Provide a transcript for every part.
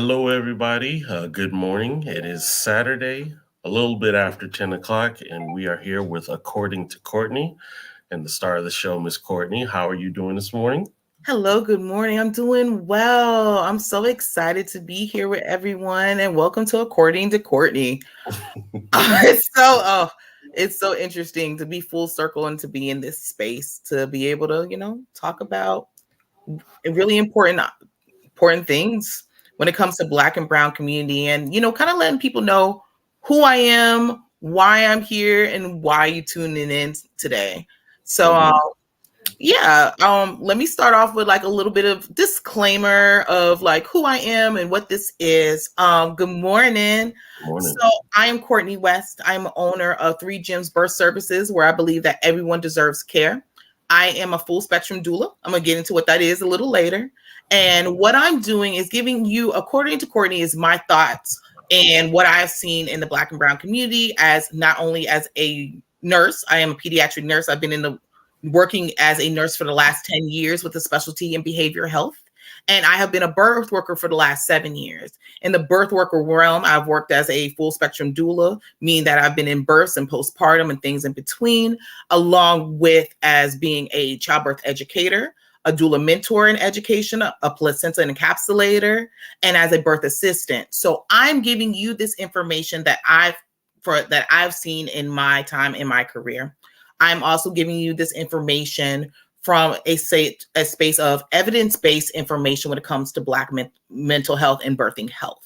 Hello, everybody. Good morning. It is Saturday, a little bit after 10 o'clock, and we are here with According to Courtney and the star of the show, Miss Courtney. How are you doing this morning? Hello, good morning. I'm doing well. I'm so excited to be here with everyone and welcome to According to Courtney. It's so interesting to be full circle and to be in this space to be able to, talk about really important things when it comes to Black and Brown community and, kind of letting people know who I am, why I'm here, and why you tuning in today. So, Mhm. let me start off with like a little bit of disclaimer of like who I am and what this is. Good morning. Morning. So I am Courtney West. I'm owner of Three Gems Birth Services, where I believe that everyone deserves care. I am a full spectrum doula. I'm gonna get into what that is a little later. And what I'm doing is giving you, according to Courtney, is my thoughts and what I've seen in the Black and Brown community as not only as a nurse. I am a pediatric nurse. I've been in the working as a nurse for the last 10 years with a specialty in behavioral health. And I have been a birth worker for the last 7 years. In the birth worker realm, I've worked as a full spectrum doula, meaning that I've been in births and postpartum and things in between, along with as being a childbirth educator, a doula mentor in education, a placenta encapsulator, and as a birth assistant. So I'm giving you this information that I've seen in my time in my career. I'm also giving you this information from a space of evidence-based information when it comes to Black mental health and birthing health.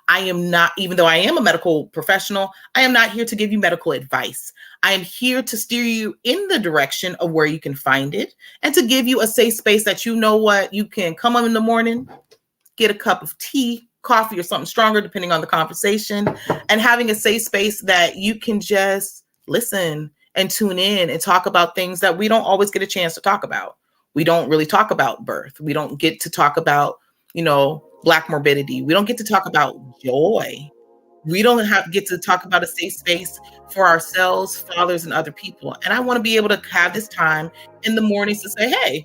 I am not, even though I am a medical professional, I am not here to give you medical advice. I am here to steer you in the direction of where you can find it and to give you a safe space that you know what you can come up in the morning, get a cup of tea, coffee, or something stronger, depending on the conversation, and having a safe space that you can just listen and tune in and talk about things that we don't always get a chance to talk about. We don't really talk about birth. We don't get to talk about, Black morbidity. We don't get to talk about joy. We don't get to talk about a safe space for ourselves, fathers, and other people. And I want to be able to have this time in the mornings to say, hey,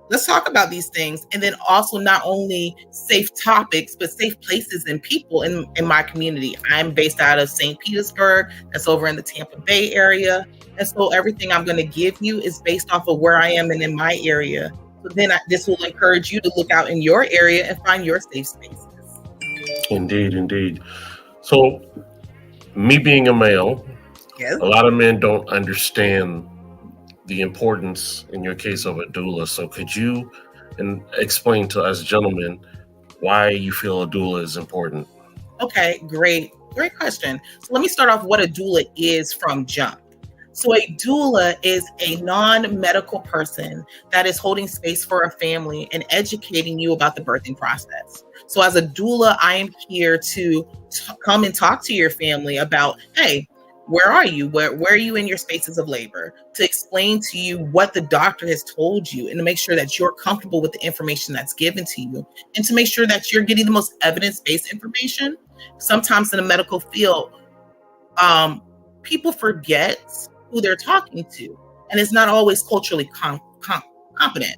let's talk about these things. And then also not only safe topics, but safe places and people in my community. I'm based out of St. Petersburg. That's over in the Tampa Bay area. And so everything I'm going to give you is based off of where I am and in my area. So then this will encourage you to look out in your area and find your safe spaces. Indeed, indeed. So, me being a male, Yes. a lot of men don't understand the importance, in your case, of a doula. So, could you explain to us gentlemen why you feel a doula is important? Okay, great. Great question. So let me start off what a doula is from jump. So a doula is a non-medical person that is holding space for a family and educating you about the birthing process. So as a doula, I am here to come and talk to your family about, hey, where are you? Where are you in your spaces of labor? To explain to you what the doctor has told you and to make sure that you're comfortable with the information that's given to you and to make sure that you're getting the most evidence-based information. Sometimes in the medical field, people forget who they're talking to, and it's not always culturally competent.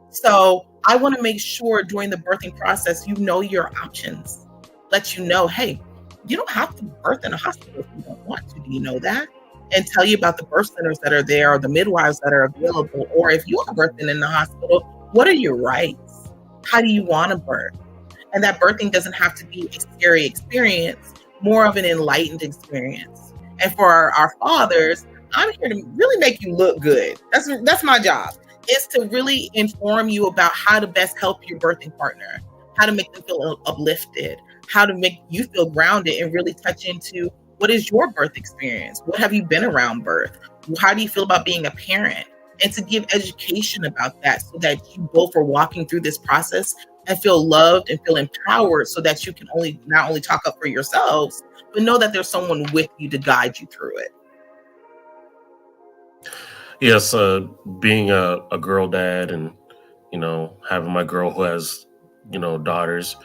So I want to make sure during the birthing process, you know your options. Let you know, hey, you don't have to birth in a hospital if you don't want to. Do you know that? And tell you about the birth centers that are there or the midwives that are available. Or if you are birthing in the hospital, what are your rights? How do you want to birth? And that birthing doesn't have to be a scary experience, more of an enlightened experience. And for our fathers, I'm here to really make you look good. That's my job. Is to really inform you about how to best help your birthing partner, how to make them feel uplifted, how to make you feel grounded and really touch into what is your birth experience? What have you been around birth? How do you feel about being a parent? And to give education about that so that you both are walking through this process and feel loved and feel empowered so that you can not only talk up for yourselves, but know that there's someone with you to guide you through it. Yes, being a girl dad and having my girl who has daughters,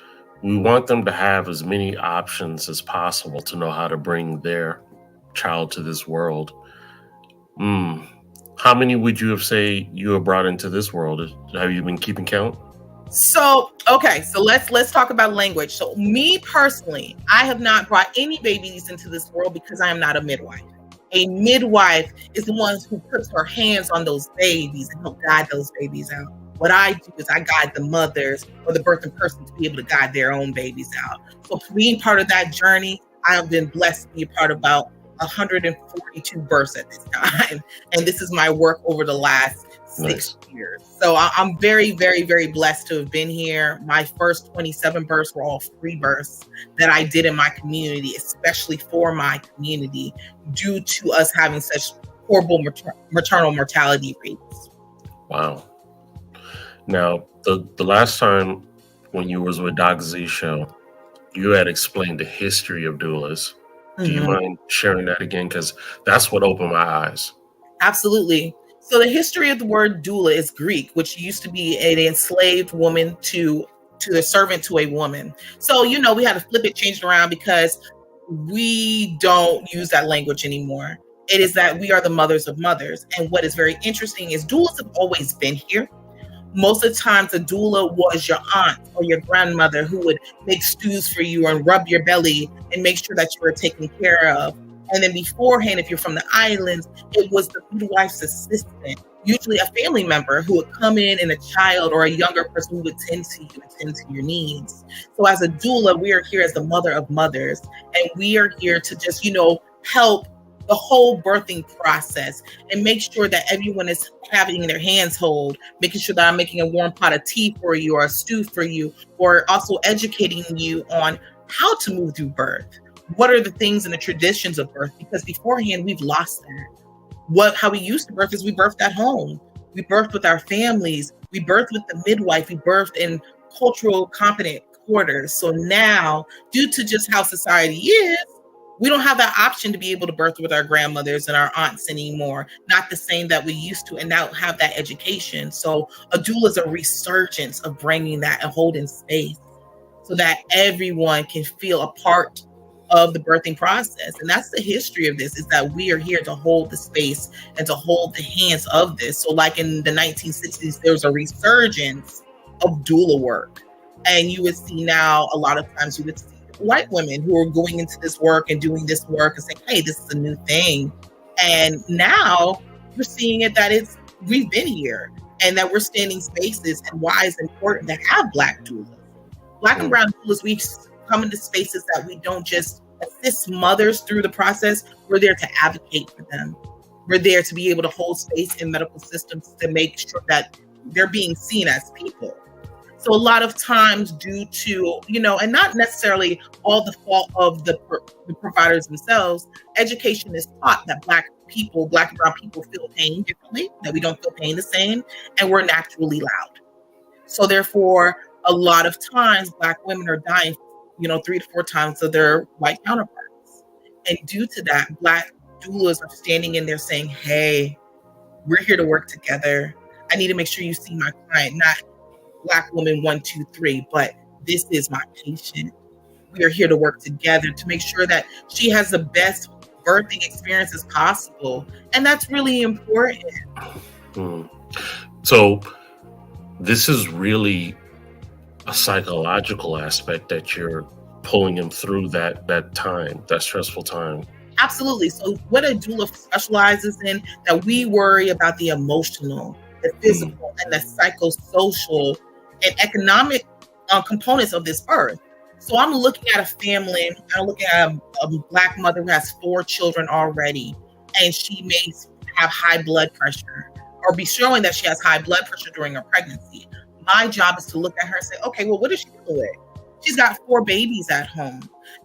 we want them to have as many options as possible to know how to bring their child to this world. Mm. How many would you have say you have brought into this world? Have you been keeping count? So, okay, so let's talk about language. So, me personally, I have not brought any babies into this world because I am not a midwife. A midwife is the one who puts her hands on those babies and help guide those babies out. What I do is I guide the mothers or the birthing person to be able to guide their own babies out. So, being part of that journey, I have been blessed to be a part of about 142 births at this time, and this is my work over the last 6 years. So I'm very, very, very blessed to have been here. My first 27 births were all free births that I did in my community, especially for my community, due to us having such horrible maternal mortality rates. Wow. Now, the last time when you was with Doc Z show, you had explained the history of doulas. Do you mind sharing that again? Because that's what opened my eyes. Absolutely. So the history of the word doula is Greek, which used to be an enslaved woman to the servant to a woman. So, we had to flip it, change it around because we don't use that language anymore. It is that we are the mothers of mothers. And what is very interesting is doulas have always been here. Most of the times, a doula was your aunt or your grandmother who would make stews for you and rub your belly and make sure that you were taken care of. And then beforehand, if you're from the islands, it was the midwife's assistant, usually a family member who would come in and a child or a younger person who would tend to you and tend to your needs. So as a doula, we are here as the mother of mothers, and we are here to just, help the whole birthing process and make sure that everyone is having their hands hold, making sure that I'm making a warm pot of tea for you or a stew for you, or also educating you on how to move through birth. What are the things and the traditions of birth? Because beforehand, we've lost that. How we used to birth is we birthed at home. We birthed with our families. We birthed with the midwife. We birthed in cultural competent quarters. So now, due to just how society is, we don't have that option to be able to birth with our grandmothers and our aunts anymore. Not the same that we used to, and now have that education. So a doula is a resurgence of bringing that and holding space so that everyone can feel a part of the birthing process. And that's the history of this, is that we are here to hold the space and to hold the hands of this. So like in the 1960s, there was a resurgence of doula work. And you would see now, a lot of times you would see white women who are going into this work and doing this work and saying, hey, this is a new thing. And now you're seeing it that we've been here and that we're standing spaces, and why it's important to have Black doulas. Black and brown doulas, we come into spaces that we don't just assist mothers through the process. We're there to advocate for them. We're there to be able to hold space in medical systems to make sure that they're being seen as people. So a lot of times, due to, and not necessarily all the fault of the providers themselves, education is taught that Black and brown people feel pain differently, that we don't feel pain the same, and we're naturally loud. So therefore, a lot of times Black women are dying, 3 to 4 times of their white counterparts. And due to that, Black doulas are standing in there saying, hey, we're here to work together. I need to make sure you see my client, not Black woman 1, 2, 3, but this is my patient. We are here to work together to make sure that she has the best birthing experience as possible. And that's really important. So this is really a psychological aspect that you're pulling him through that time, that stressful time. Absolutely. So what a doula specializes in, that we worry about the emotional, the physical, and the psychosocial and economic components of this birth. So I'm looking at a family, I'm looking at a Black mother who has 4 children already, and she may have high blood pressure or be showing that she has high blood pressure during her pregnancy. My job is to look at her and say, okay, well, what is she doing? She's got 4 babies at home,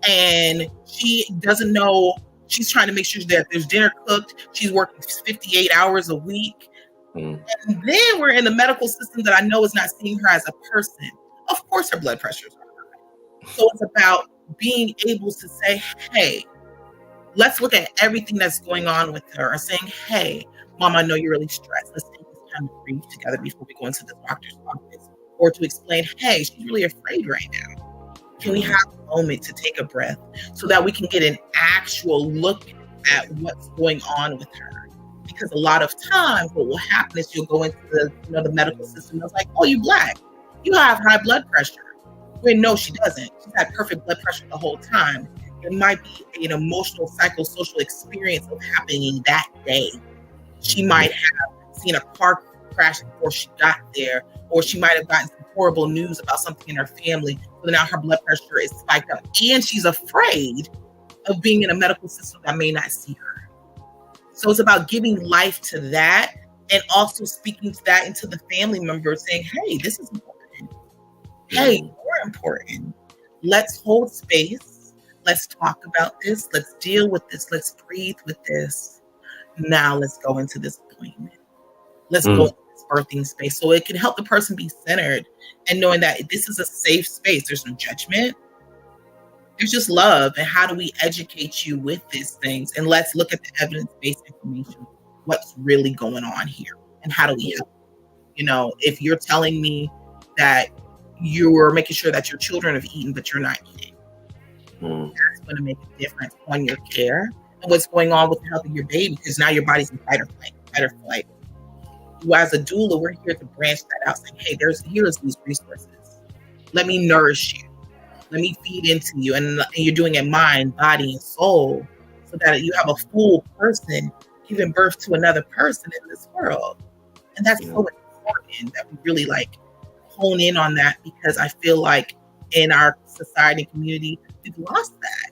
and she doesn't know. She's trying to make sure that there's dinner cooked. She's working 58 hours a week. And then we're in the medical system that I know is not seeing her as a person. Of course, her blood pressure is high. So it's about being able to say, hey, let's look at everything that's going on with her, and saying, hey, Mom, I know you're really stressed. Let's take this time to breathe together before we go into the doctor's office. Or to explain, hey, she's really afraid right now. Can we have a moment to take a breath so that we can get an actual look at what's going on with her? Because a lot of times what will happen is you'll go into the medical system and it's like, oh, you Black. You have high blood pressure. Well, no, she doesn't. She's had perfect blood pressure the whole time. It might be an emotional, psychosocial experience of happening that day. She might have seen a car crash before she got there, or she might have gotten some horrible news about something in her family. So now her blood pressure is spiked up, and she's afraid of being in a medical system that may not see her. So it's about giving life to that, and also speaking to that into the family member, saying, hey, this is important. Hey, you're important. Let's hold space. Let's talk about this. Let's deal with this. Let's breathe with this. Now let's go into this appointment. Let's go into this birthing space. So it can help the person be centered and knowing that this is a safe space. There's no judgment. There's just love. And how do we educate you with these things? And let's look at the evidence-based information. What's really going on here? And how do we help? You know, if you're telling me that you're making sure that your children have eaten, but you're not eating, that's going to make a difference on your care and what's going on with the health of your baby, because now your body's in fight or flight. As a doula, we're here to branch that out, saying, hey, here's these resources. Let me nourish you. Let me feed into you. And you're doing it mind, body, and soul, so that you have a full person giving birth to another person in this world. And that's so important that we really hone in on that, because I feel like in our society and community, we've lost that.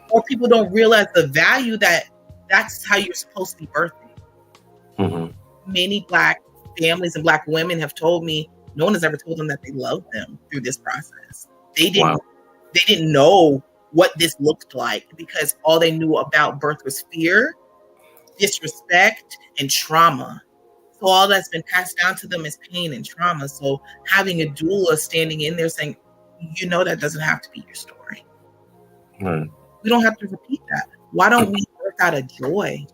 Or people don't realize the value that's how you're supposed to be birthing. Many Black families and Black women have told me no one has ever told them that they love them through this process. They didn't know what this looked like, because all they knew about birth was fear, disrespect, and trauma. So all that's been passed down to them is pain and trauma. So having a doula standing in there saying, you know, that doesn't have to be your story. Right. We don't have to repeat that. Why don't we birth out of joy?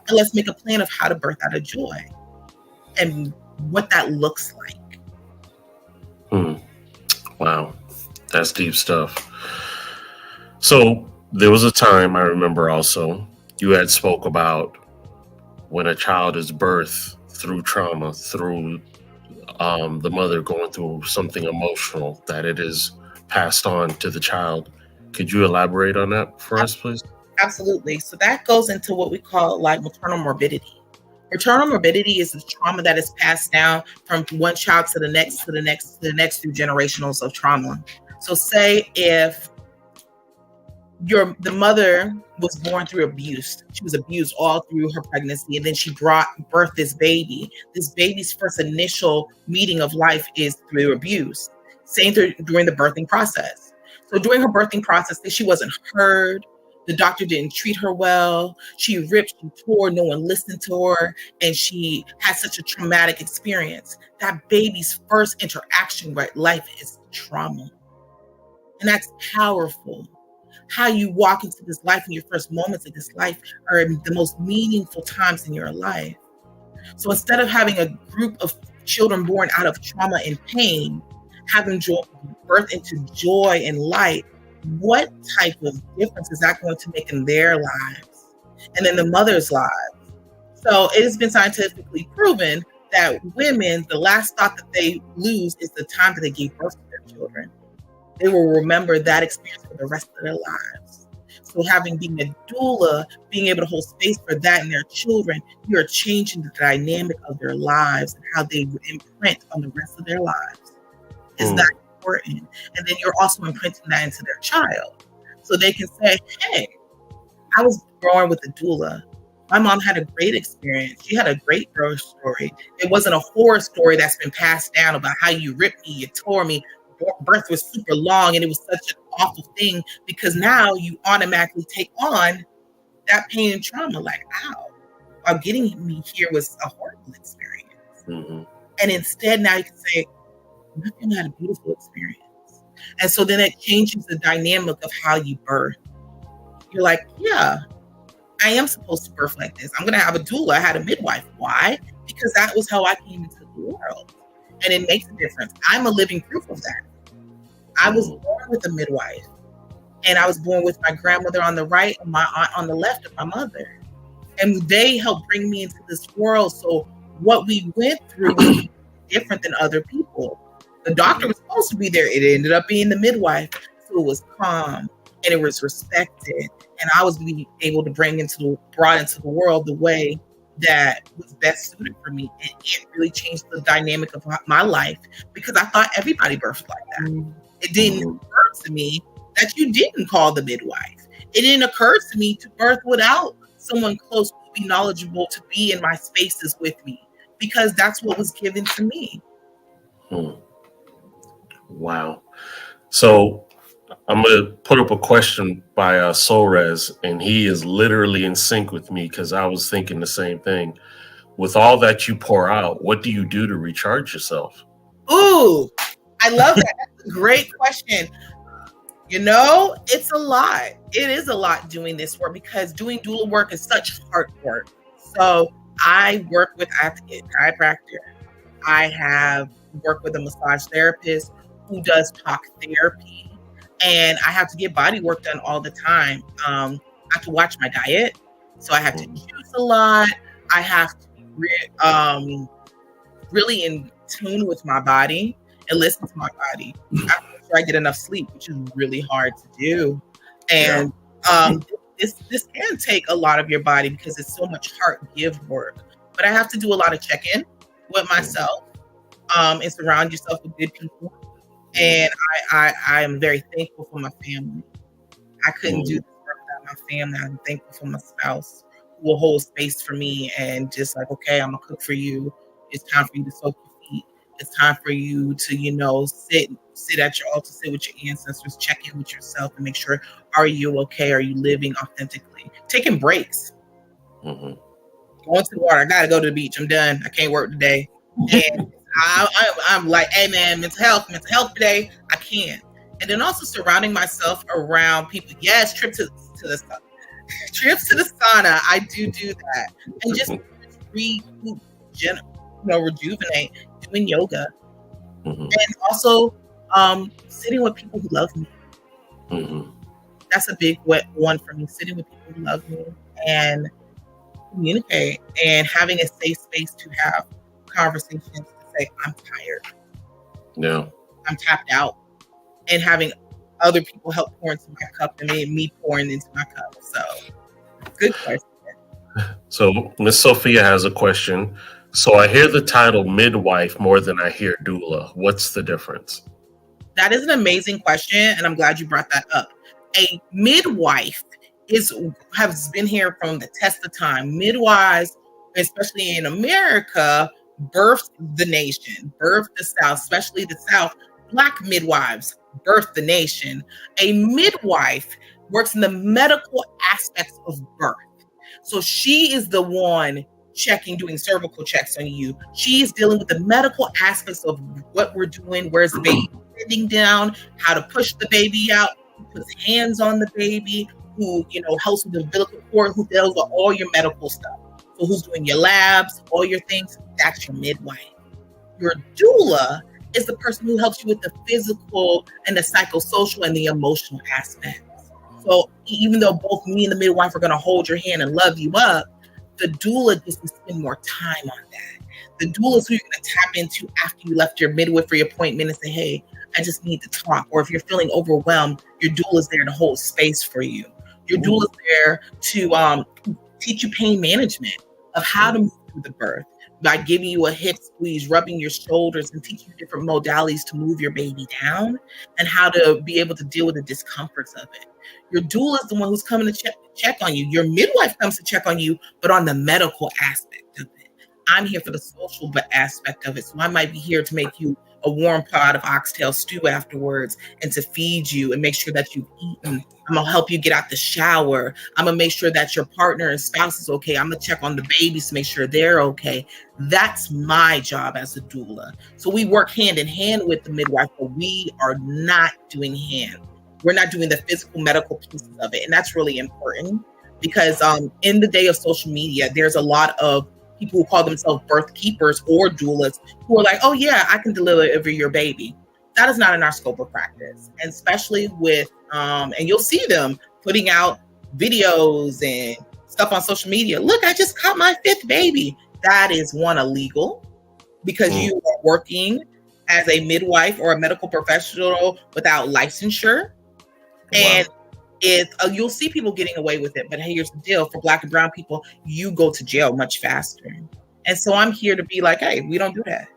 And let's make a plan of how to birth out of joy and what that looks like. Wow. That's deep stuff. So there was a time I remember also you had spoke about when a child is birthed through trauma, through the mother going through something emotional, that it is passed on to the child. Could you elaborate on that for us, please? Absolutely. So that goes into what we call maternal morbidity. Maternal morbidity is the trauma that is passed down from one child to the next, to the next, to the next through generationals of trauma. So say if the mother was born through abuse, she was abused all through her pregnancy, and then she birthed this baby. This baby's first initial meeting of life is through abuse. Same during the birthing process. So during her birthing process, she wasn't heard. The doctor didn't treat her well. She ripped, she tore, no one listened to her, and she had such a traumatic experience. That baby's first interaction with life is trauma. And that's powerful. How you walk into this life and your first moments of this life are the most meaningful times in your life. So instead of having a group of children born out of trauma and pain, having birth into joy and light, what type of difference is that going to make in their lives and in the mother's lives? So it has been scientifically proven that women, the last thought that they lose is the time that they gave birth to their children. They will remember that experience for the rest of their lives. So being a doula, being able to hold space for that in their children, you are changing the dynamic of their lives and how they imprint on the rest of their lives. Is that important? And then you're also imprinting that into their child. So they can say, hey, I was growing with a doula. My mom had a great experience. She had a great birth story. It wasn't a horror story that's been passed down about how you ripped me, you tore me. Birth was super long and it was such an awful thing, because now you automatically take on that pain and trauma. Like, ow, getting me here was a horrible experience. And instead now you can say, my family had a beautiful experience. And so then it changes the dynamic of how you birth. You're like, yeah, I am supposed to birth like this. I'm going to have a doula. I had a midwife. Why? Because that was how I came into the world. And it makes a difference. I'm a living proof of that. I was born with a midwife. And I was born with my grandmother on the right and my aunt on the left of my mother. And they helped bring me into this world. So what we went through was different than other people. The doctor was supposed to be there. It ended up being the midwife. So it was calm and it was respected. And I was being able to brought into the world the way that was best suited for me. And it really changed the dynamic of my life because I thought everybody birthed like that. It didn't occur to me that you didn't call the midwife. It didn't occur to me to birth without someone close to be knowledgeable to be in my spaces with me because that's what was given to me. Wow. So I'm going to put up a question by Sorez, and he is literally in sync with me because I was thinking the same thing. With all that you pour out, what do you do to recharge yourself? Ooh, I love that. That's a great question. You know, it's a lot. It is a lot doing this work because doing doula work is such hard work. So I work with a chiropractor. I have worked with a massage therapist who does talk therapy. And I have to get body work done all the time. I have to watch my diet. So I have to juice a lot. I have to be really in tune with my body and listen to my body. I have to make sure I get enough sleep, which is really hard to do. And this can take a lot of your body because it's so much heart give work. But I have to do a lot of check-in with myself and surround yourself with good people. And I am very thankful for my family. I couldn't do this work without my family. I'm thankful for my spouse who will hold space for me and just like, okay, I'm gonna cook for you. It's time for you to soak your feet. It's time for you to, sit at your altar, sit with your ancestors, check in with yourself and make sure, are you okay? Are you living authentically? Taking breaks. Going to the water. I gotta go to the beach. I'm done. I can't work today. And I'm like, hey man, mental health today. I can't. And then also surrounding myself around people. Yes, trips to the sauna. I do that, and just rejuvenate, doing yoga, and also sitting with people who love me. That's a big one for me. Sitting with people who love me and communicate, and having a safe space to have conversations to say, I'm tired. Yeah. I'm tapped out. And having other people help pour into my cup and me pouring into my cup. So, good question. So, Miss Sophia has a question. So, I hear the title midwife more than I hear doula. What's the difference? That is an amazing question, and I'm glad you brought that up. A midwife has been here from the test of time. Midwives, especially in America, birthed the nation, birthed the South, especially the South. Black midwives birthed the nation. A midwife works in the medical aspects of birth. So she is the one doing cervical checks on you. She is dealing with the medical aspects of what we're doing, where's the baby sitting down, how to push the baby out, who puts hands on the baby, who helps with the umbilical cord, who deals with all your medical stuff. So who's doing your labs, all your things, that's your midwife. Your doula is the person who helps you with the physical and the psychosocial and the emotional aspects. So even though both me and the midwife are going to hold your hand and love you up, the doula gets to spend more time on that. The doula is who you're going to tap into after you left your midwifery appointment and say, hey, I just need to talk. Or if you're feeling overwhelmed, your doula is there to hold space for you. Your doula is there to teach you pain management of how to move through the birth by giving you a hip squeeze, rubbing your shoulders, and teaching you different modalities to move your baby down and how to be able to deal with the discomforts of it. Your doula is the one who's coming to check on you. Your midwife comes to check on you, but on the medical aspect of it. I'm here for the social aspect of it. So I might be here to make you a warm pot of oxtail stew afterwards and to feed you and make sure that you've eaten. I'm going to help you get out the shower. I'm going to make sure that your partner and spouse is okay. I'm going to check on the babies to make sure they're okay. That's my job as a doula. So we work hand in hand with the midwife, but we are not doing we're not doing the physical medical pieces of it. And that's really important because in the day of social media, there's a lot of people who call themselves birth keepers or doulas who are like, oh yeah, I can deliver your baby. That is not in our scope of practice. And especially with, and you'll see them putting out videos and stuff on social media. Look, I just caught my 5th baby. That is illegal because you are working as a midwife or a medical professional without licensure. And you'll see people getting away with it, but here's the deal: for Black and brown people, you go to jail much faster. And so I'm here to be like, hey, we don't do that.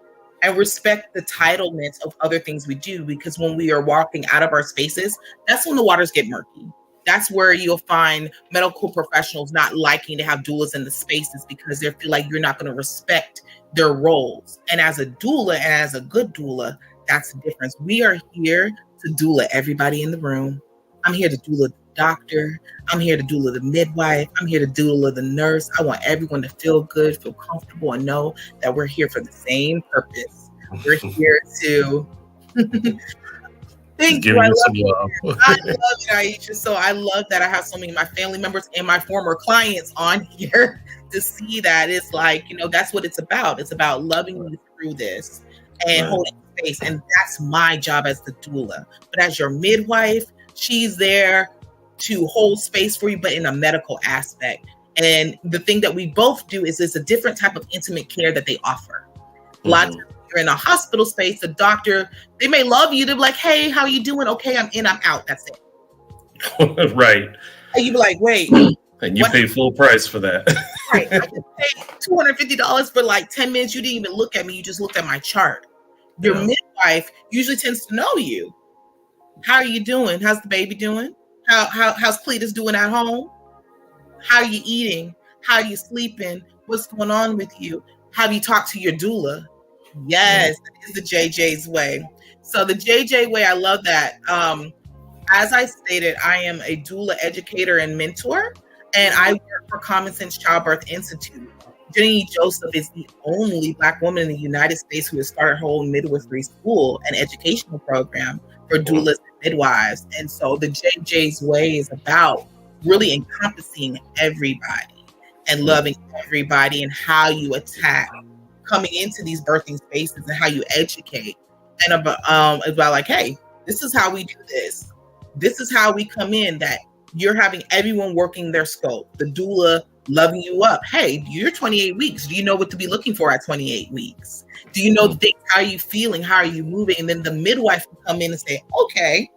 And respect the titlements of other things we do, because when we are walking out of our spaces, that's when the waters get murky. That's where you'll find medical professionals not liking to have doulas in the spaces, because they feel like you're not going to respect their roles. And as a doula, and as a good doula, that's the difference. We are here to doula everybody in the room. I'm here to doula the doctor. I'm here to doula the midwife. I'm here to doula the nurse. I want everyone to feel good, feel comfortable, and know that we're here for the same purpose. We're here to thank you. I love it. I love it, Aisha. So I love that I have so many of my family members and my former clients on here to see that it's like, that's what it's about. It's about loving you through this and holding space. And that's my job as the doula. But as your midwife, she's there to hold space for you, but in a medical aspect. And the thing that we both do is it's a different type of intimate care that they offer. A lot of times you're in a hospital space, the doctor, they may love you. They're like, hey, how you doing? Okay, I'm in, I'm out. That's it. Right. And you be like, wait. And you pay full price for that. Right. I can pay $250 for like 10 minutes. You didn't even look at me. You just looked at my chart. Your midwife usually tends to know you. How are you doing? How's the baby doing? How's Cletus doing at home? How are you eating? How are you sleeping? What's going on with you? Have you talked to your doula? Yes, that is the JJ's way. So the JJ way, I love that. As I stated, I am a doula educator and mentor, and I work for Common Sense Childbirth Institute. Jenny Joseph is the only Black woman in the United States who has started her own midwifery school and educational program for doulas and midwives. And so the JJ's way is about really encompassing everybody and loving everybody, and how you attack coming into these birthing spaces and how you educate. And about like, hey, this is how we do this. This is how we come in, that you're having everyone working their scope. The doula loving you up. Hey, you're 28 weeks. Do you know what to be looking for at 28 weeks? Do you know the things? How are you feeling? How are you moving? And then the midwife will come in and say, okay,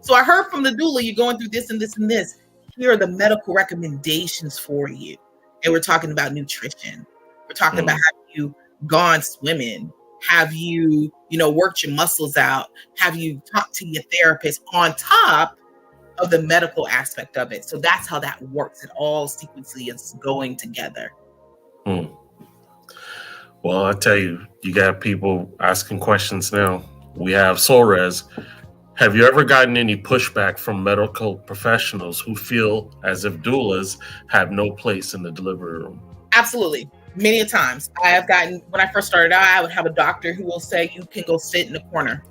so I heard from the doula, you're going through this and this and this. Here are the medical recommendations for you. And we're talking about nutrition. We're talking about have you gone swimming? Have you, worked your muscles out? Have you talked to your therapist on top of the medical aspect of it? So that's how that works. It all sequentially is going together. Well, I tell you, you got people asking questions now. We have Solres. Have you ever gotten any pushback from medical professionals who feel as if doulas have no place in the delivery room? Absolutely. Many a times. I have gotten, when I first started out, I would have a doctor who will say, you can go sit in the corner.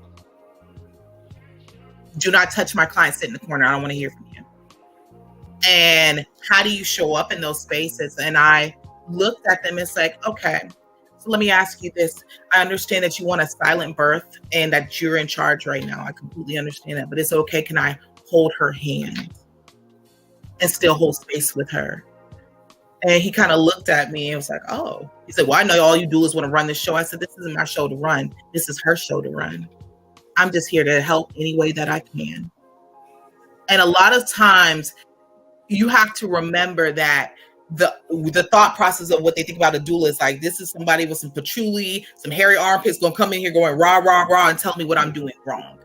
Do not touch my client, sit in the corner. I don't want to hear from you. And how do you show up in those spaces? And I looked at them and it's like, okay, so let me ask you this. I understand that you want a silent birth and that you're in charge right now. I completely understand that, but it's okay. Can I hold her hand and still hold space with her? And he kind of looked at me and was like, oh. He said, well, I know all you doulas want to run this show. I said, this isn't my show to run. This is her show to run. I'm just here to help any way that I can. And a lot of times you have to remember that the thought process of what they think about a doula is like, this is somebody with some patchouli, some hairy armpits going to come in here going rah, rah, rah, and tell me what I'm doing wrong.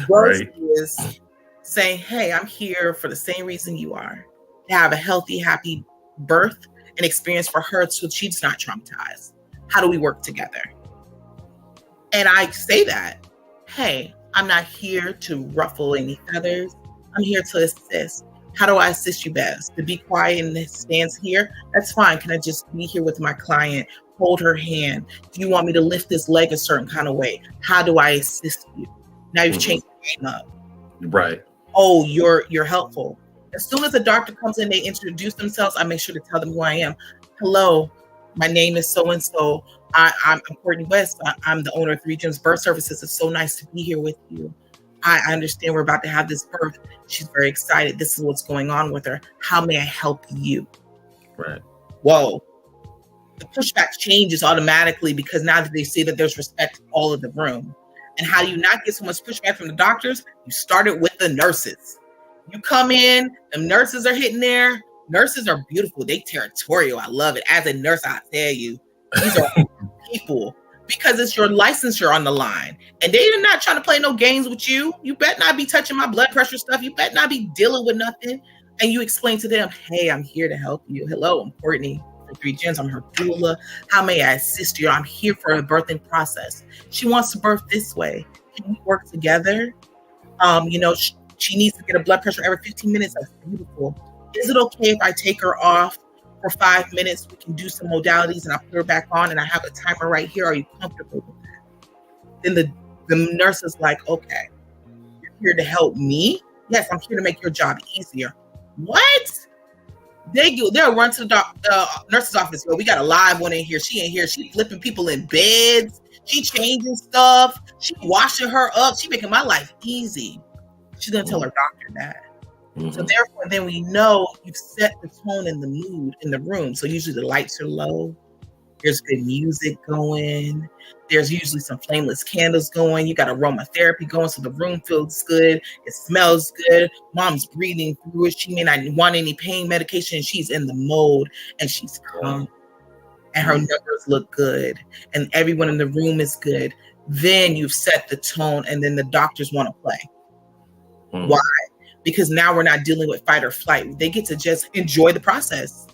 Versus saying, hey, I'm here for the same reason you are, to have a healthy, happy birth and experience for her so she's not traumatized. How do we work together? And I say that, hey, I'm not here to ruffle any feathers. I'm here to assist. How do I assist you best? To be quiet in this stance here? That's fine. Can I just be here with my client, hold her hand? Do you want me to lift this leg a certain kind of way? How do I assist you? Now you've changed the game up. Right. Oh, you're helpful. As soon as a doctor comes in, they introduce themselves. I make sure to tell them who I am. Hello, my name is so-and-so. I'm Courtney West. I'm the owner of 3 Gems Birth Services. It's so nice to be here with you. I understand we're about to have this birth. She's very excited. This is what's going on with her. How may I help you? Right. Whoa. the pushback changes automatically because now that they see that there's respect for all of the room. And how do you not get so much pushback from the doctors? You started with the nurses. You come in, the nurses are hitting there. Nurses are beautiful. They territorial. I love it. As a nurse, I tell you, these are people because it's your licensure on the line. And they're not trying to play no games with you. You better not be touching my blood pressure stuff. You better not be dealing with nothing. And you explain to them, hey, I'm here to help you. Hello, I'm Courtney for 3 Gems. I'm her doula. How may I assist you? I'm here for a birthing process. She wants to birth this way. Can we work together? She needs to get a blood pressure every 15 minutes. That's beautiful. Is it okay if I take her off for 5 minutes? We can do some modalities and I'll put her back on and I have a timer right here. Are you comfortable with that? Then the nurse is like, okay, you're here to help me? Yes, I'm here to make your job easier. What? They'll run to the nurse's office. Well, we got a live one in here. She ain't here. She flipping people in beds. She changing stuff. She washing her up. She making my life easy. She's going to tell her doctor that. Mm-hmm. So therefore, then we know you've set the tone and the mood in the room. So usually the lights are low. There's good music going. There's usually some flameless candles going. You got aromatherapy going, so the room feels good. It smells good. Mom's breathing through it. She may not want any pain medication. She's in the mode, and she's calm. And her numbers look good. And everyone in the room is good. Then you've set the tone, and then the doctors want to play. Mm. Why? Because now we're not dealing with fight or flight. They get to just enjoy the process.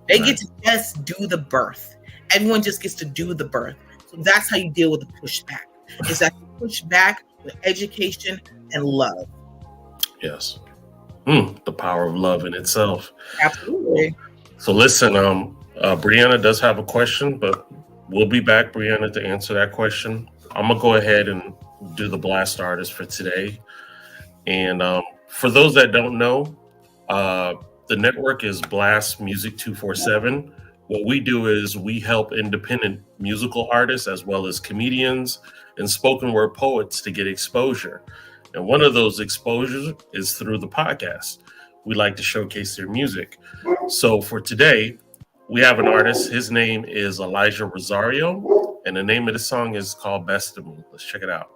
They get to just do the birth. Everyone just gets to do the birth. So that's how you deal with the pushback. Is that you push back with education and love. Yes. The power of love in itself. Absolutely. So listen, Brianna does have a question, but we'll be back, Brianna, to answer that question. I'm going to go ahead and do the blast artist for today. And for those that don't know, the network is Blast Music 247. What we do is we help independent musical artists as well as comedians and spoken word poets to get exposure. And one of those exposures is through the podcast. We like to showcase their music. So for today, we have an artist. His name is Elijah Rosario, and the name of the song is called Best of Me. Let's check it out.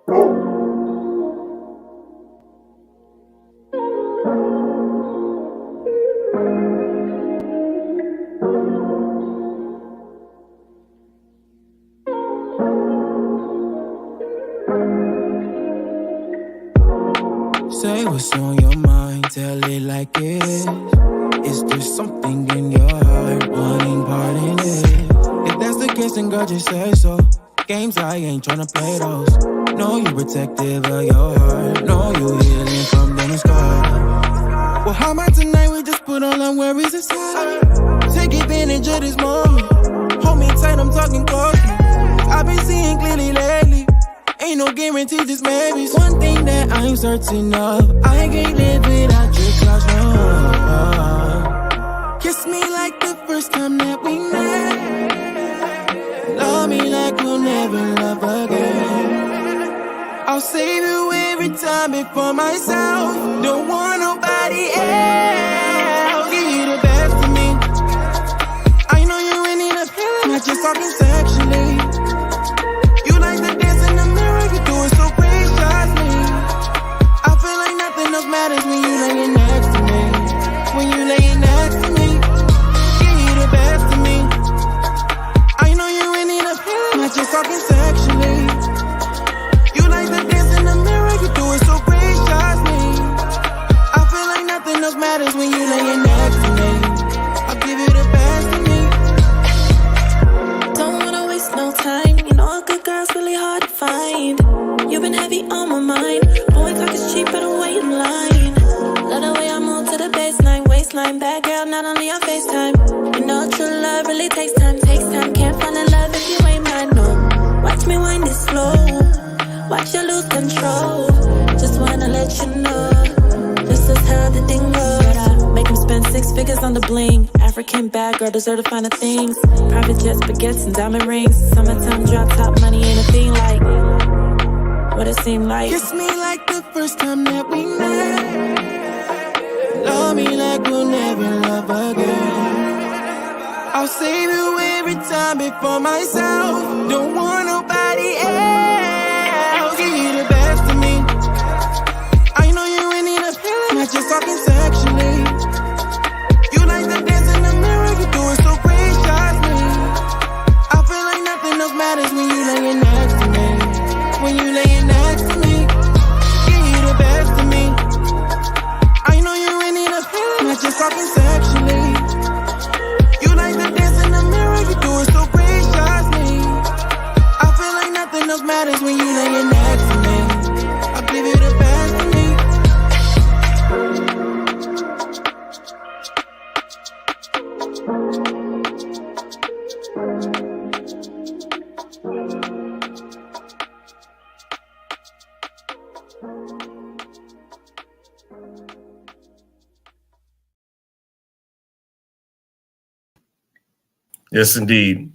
Say what's on your mind, tell it like it is. Is there something in your heart wanting part in it? If that's the case, then girl, just say so. Games, I ain't tryna play those. Know you protective of your heart. Know you healing from them scars. Well, how about tonight we just put all our worries aside? Take advantage of this moment. Hold me tight, I'm talking closely. I've been seeing clearly lately. Ain't no guarantee, just maybe. One thing that I'm certain of, I can't live without your touch, no. Kiss me like the first time that we met. Love me like we'll never love again. I'll save you every time before myself. Don't want nobody else. Give you the best of me. I know you ain't need a pill, not just talking sexually. You like the dance in the mirror, you do it so graciously. I feel like nothing else matters when you laying next to me. When you laying next to me, give you the best of me. I know you ain't need a pill, not just talking sexually. You like the dance in the mirror, you do it so graciously. I feel like nothing else matters when you laying next to me. I'll give you the best of me. Don't wanna waste no time. You know a good girl's really hard to find. You've been heavy on my mind. Boy, talk is cheap, I don't wait in line. Love the way I move to the baseline, waistline. Bad girl, not only on FaceTime. You know true love really takes time. Can't find a love if you ain't mine, no. Watch me wind it slow. Watch you lose control. Just wanna let you know this is how the thing goes. Make him spend 6 figures on the bling. African bad girl deserve the finer things. Private jets, baguettes, and diamond rings. Summertime drop top money ain't a thing like what it seemed like. Kiss me like the first time that we met. Love me like we'll never love again. I'll save you every time before myself. Don't want nobody else. Give you the best of me. I know you ain't need a feeling, not just talking sexually. You like to dance in the mirror, you do it so graciously. I feel like nothing else matters when you laying next to me. When you laying next to me, give you the best of me. I know you ain't need a feeling, not just talking sexually. You like to dance in the mirror, you do it so graciously. I feel like nothing else matters when you laying next to me. I'll give you the best of me. Yes, indeed.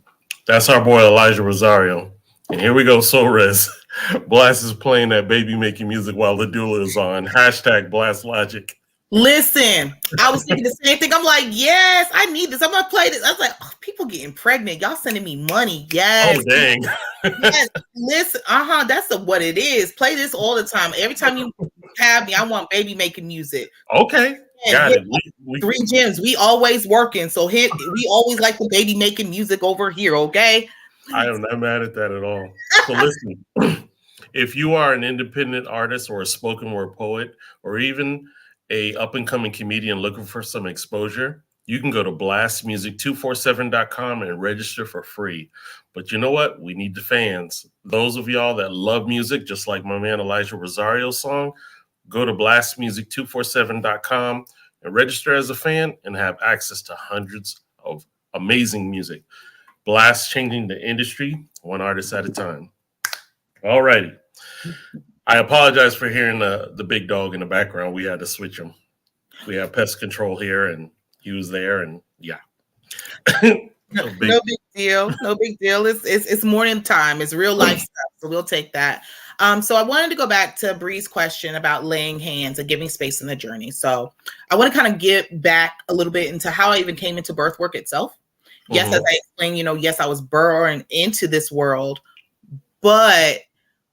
That's our boy Elijah Rosario. And here we go, Sorez. Blast is playing that baby making music while the doula is on. Hashtag Blast Logic. Listen, I was thinking the same thing. I'm like, yes, I need this. I'm gonna play this. I was like, oh, people getting pregnant. Y'all sending me money. Yes. Oh, dang. Yes. Listen, that's what it is. Play this all the time. Every time you have me, I want baby making music. Okay. And Got it. Three gems. We always working. So we always like the baby making music over here. Okay. I am not mad at that at all. So listen, if you are an independent artist or a spoken word poet or even a up and coming comedian looking for some exposure, you can go to blastmusic247.com and register for free. But you know what? We need the fans. Those of y'all that love music, just like my man Elijah Rosario's song, go to blastmusic247.com and register as a fan and have access to hundreds of amazing music. Blast changing the industry, one artist at a time. All righty. I apologize for hearing the big dog in the background. We had to switch him. We have pest control here, and he was there, and yeah. No big deal. No big deal. It's morning time. It's real life stuff, so we'll take that. So I wanted to go back to Bree's question about laying hands and giving space in the journey. So I want to kind of get back a little bit into how I even came into birth work itself. Yes, as I explained, yes, I was born into this world, but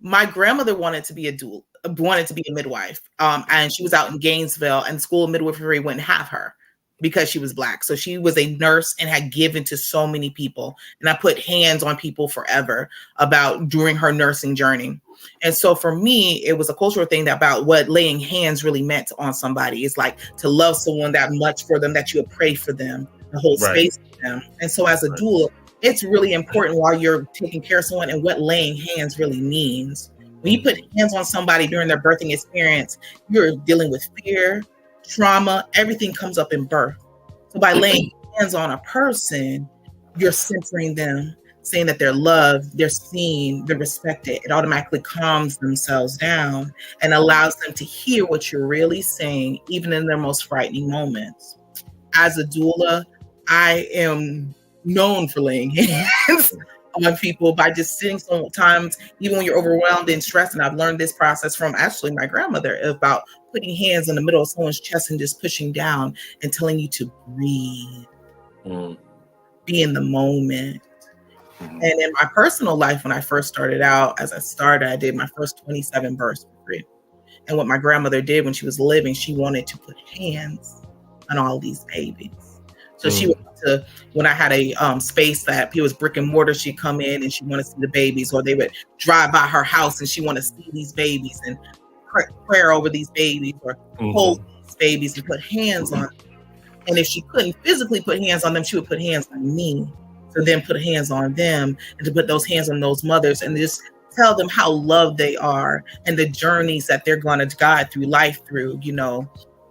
my grandmother wanted to be a doula, wanted to be a midwife. And she was out in Gainesville, and the school of midwifery wouldn't have her because she was Black. So she was a nurse and had given to so many people. And I put hands on people forever during her nursing journey. And so for me, it was a cultural thing about what laying hands really meant on somebody. It's like to love someone that much for them that you would pray for them, to hold space for them. And so as a doula, it's really important while you're taking care of someone and what laying hands really means. When you put hands on somebody during their birthing experience, you're dealing with fear, trauma, everything comes up in birth. So by laying hands on a person, you're centering them, saying that they're loved, they're seen, they're respected. It automatically calms themselves down and allows them to hear what you're really saying, even in their most frightening moments. As a doula, I am known for laying hands on people by just sitting sometimes, even when you're overwhelmed and stressed. And I've learned this process from actually my grandmother about putting hands in the middle of someone's chest and just pushing down and telling you to breathe, be in the moment. And in my personal life, when I first started out, I did my first 27 births for free. And what my grandmother did when she was living, she wanted to put hands on all these babies. So she went to, when I had a space that it was brick and mortar, she'd come in and she wanted to see the babies, or they would drive by her house and she wanted to see these babies and prayer over these babies, or hold these babies and put hands on them. And if she couldn't physically put hands on them, she would put hands on me. So then put hands on them and to put those hands on those mothers and just tell them how loved they are and the journeys that they're going to guide through life through,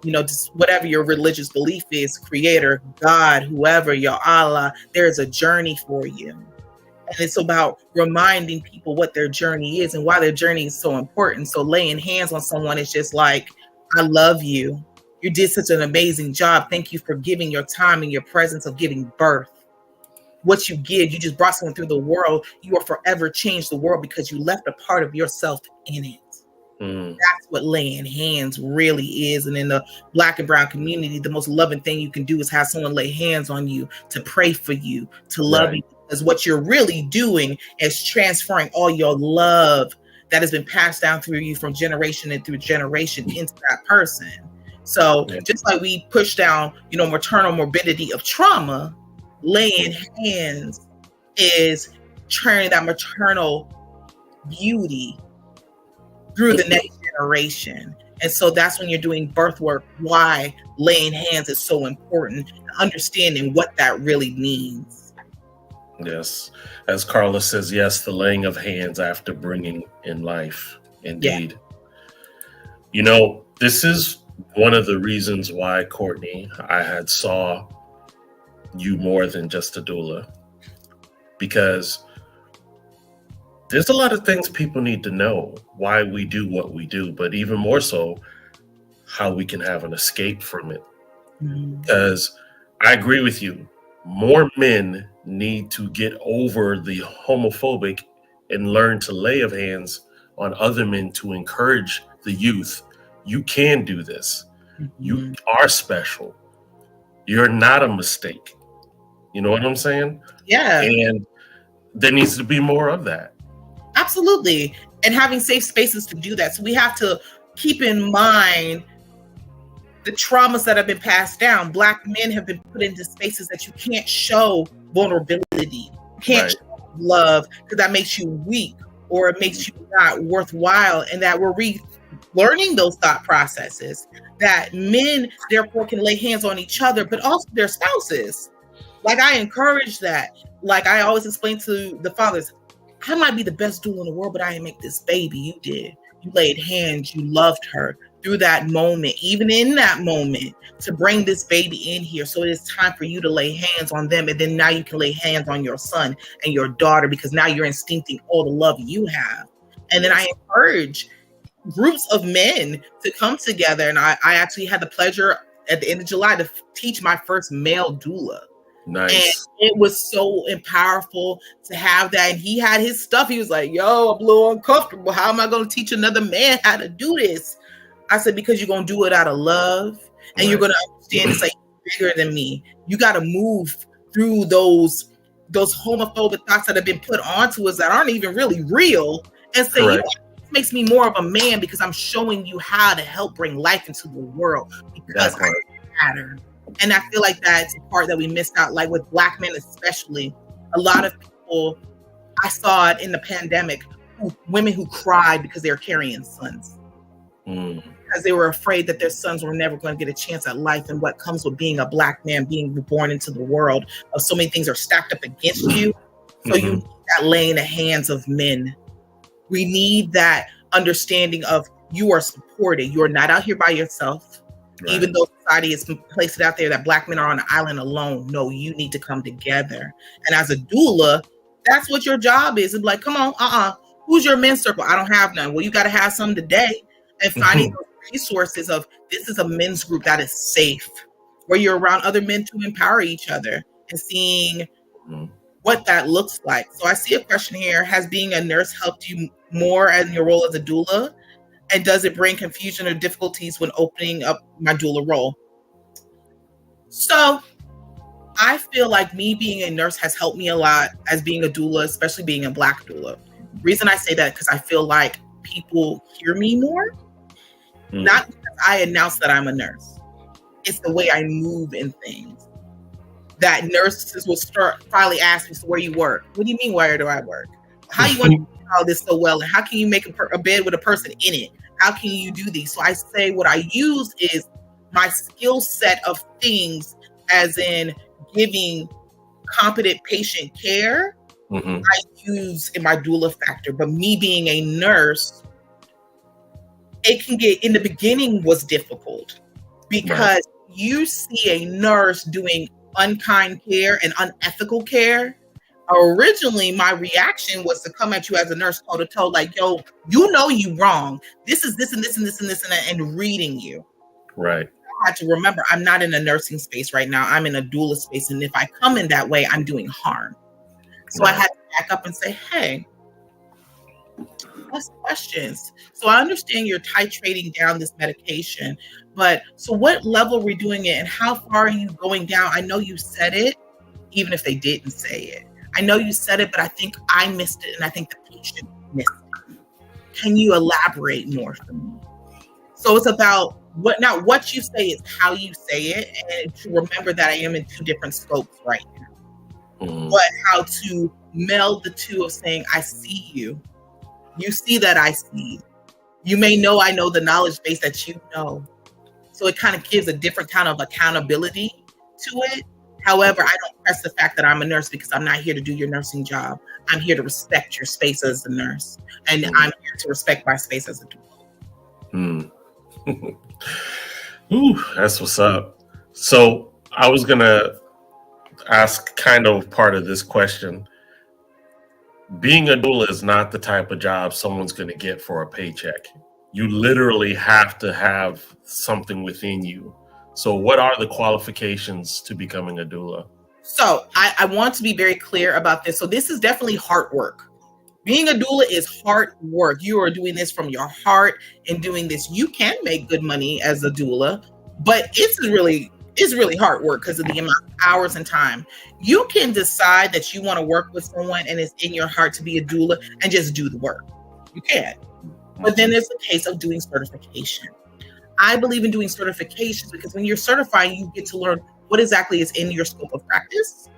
just whatever your religious belief is, creator, God, whoever, your Allah, there's a journey for you. And it's about reminding people what their journey is and why their journey is so important. So laying hands on someone is just like, I love you. You did such an amazing job. Thank you for giving your time and your presence of giving birth. What you give, you just brought someone through the world. You will forever change the world because you left a part of yourself in it. That's what laying hands really is. And in the Black and brown community, the most loving thing you can do is have someone lay hands on you, to pray for you, to love you. Because what you're really doing is transferring all your love that has been passed down through you from generation and through generation into that person. So just like we push down, maternal morbidity of trauma, laying hands is turning that maternal beauty through the next generation. And so that's when you're doing birth work, why laying hands is so important, understanding what that really means. Yes. As Carla says, yes, the laying of hands after bringing in life. Indeed. Yeah. This is one of the reasons why, Courtney, I had saw you more than just a doula. Because there's a lot of things people need to know why we do what we do, but even more so, how we can have an escape from it. Because I agree with you. More men need to get over the homophobic and learn to lay of hands on other men to encourage the youth. You can do this. You are special. You're not a mistake. You know what I'm saying? Yeah. And there needs to be more of that. Absolutely. And having safe spaces to do that. So we have to keep in mind the traumas that have been passed down. Black men have been put into spaces that you can't show vulnerability, can't show love, because that makes you weak or it makes you not worthwhile. And that we're relearning those thought processes, that men therefore can lay hands on each other, but also their spouses. Like, I encourage that. Like, I always explain to the fathers, I might be the best doula in the world, but I didn't make this baby. You did. You laid hands. You loved her through that moment, even in that moment, to bring this baby in here. So it is time for you to lay hands on them. And then now you can lay hands on your son and your daughter, because now you're instincting all the love you have. And then I encourage groups of men to come together. And I actually had the pleasure at the end of July to teach my first male doula. Nice. And it was so powerful to have that. And he had his stuff. He was like, yo, I'm a little uncomfortable. How am I going to teach another man how to do this? I said, because you're going to do it out of love. And you're going to understand it's like bigger than me. You got to move through those homophobic thoughts that have been put onto us that aren't even really real, and say, this makes me more of a man because I'm showing you how to help bring life into the world, because I matter. And I feel like that's a part that we missed out, like with Black men especially. A lot of people, I saw it in the pandemic, women who cried because they were carrying sons. Because they were afraid that their sons were never going to get a chance at life, and what comes with being a Black man, being born into the world of so many things are stacked up against you. So you need that laying the hands of men. We need that understanding of you are supported. You're not out here by yourself. Even though society has placed it out there that Black men are on an island alone. No, you need to come together. And as a doula, that's what your job is. It's like, come on, who's your men's circle? I don't have none. Well, you got to have some today. And finding those resources of, this is a men's group that is safe, where you're around other men to empower each other, and seeing what that looks like. So I see a question here. Has being a nurse helped you more in your role as a doula? And does it bring confusion or difficulties when opening up my doula role? So I feel like me being a nurse has helped me a lot as being a doula, especially being a Black doula. The reason I say that, because I feel like people hear me more. Not because I announce that I'm a nurse. It's the way I move in things. That nurses will start finally ask me, so where you work? What do you mean, where do I work? How you want to do all this so well? And how can you make a bed with a person in it? How can you do these? So I say what I use is my skill set of things, as in giving competent patient care. I use in my doula factor. But me being a nurse, it can get, in the beginning was difficult, because you see a nurse doing unkind care and unethical care. Originally, my reaction was to come at you as a nurse toe to toe, like, yo, you know you wrong. This is this and this and this and this and that, and reading you. Right. I had to remember, I'm not in a nursing space right now. I'm in a doula space. And if I come in that way, I'm doing harm. So I had to back up and say, hey, ask questions. So I understand you're titrating down this medication, but so what level are we doing it and how far are you going down? I know you said it, even if they didn't say it. I know you said it, but I think I missed it and I think the patient missed it. Can you elaborate more for me? So it's about what you say is how you say it, and to remember that I am in two different scopes right now. But how to meld the two of saying, I see you. You see that I see. You may know I know the knowledge base that you know. So it kind of gives a different kind of accountability to it. However, I don't press the fact that I'm a nurse because I'm not here to do your nursing job. I'm here to respect your space as a nurse. And I'm here to respect my space as a doula. Ooh, that's what's up. So I was going to ask kind of part of this question. Being a doula is not the type of job someone's going to get for a paycheck. You literally have to have something within you. So what are the qualifications to becoming a doula? So I want to be very clear about this. So this is definitely hard work. Being a doula is hard work. You are doing this from your heart and doing this. You can make good money as a doula, but it's really hard work because of the amount of hours and time. You can decide that you want to work with someone and it's in your heart to be a doula and just do the work. You can. But then there's the case of doing certification. I believe in doing certifications because when you're certifying, you get to learn what exactly is in your scope of practice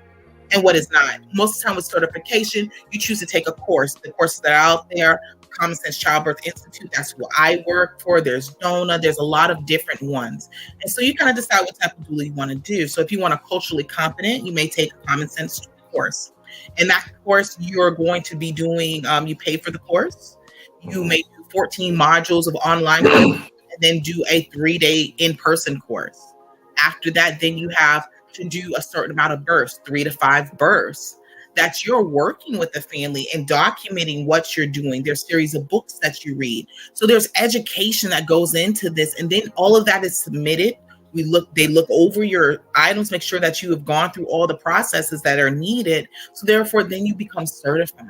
and what is not. Most of the time with certification, you choose to take a course. The courses that are out there, Common Sense Childbirth Institute, that's what I work for. There's Doula, there's a lot of different ones. And so you kind of decide what type of doula you want to do. So if you want a culturally competent, you may take a Common Sense course. In that course, you're going to be doing, you pay for the course. You may do 14 modules of online course, and then do a 3-day in-person course. After that, then you have to do a certain amount of births, 3 to 5 births, that you're working with the family and documenting what you're doing. There's series of books that you read. So there's education that goes into this. And then all of that is submitted. They look over your items, make sure that you have gone through all the processes that are needed. So therefore, then you become certified.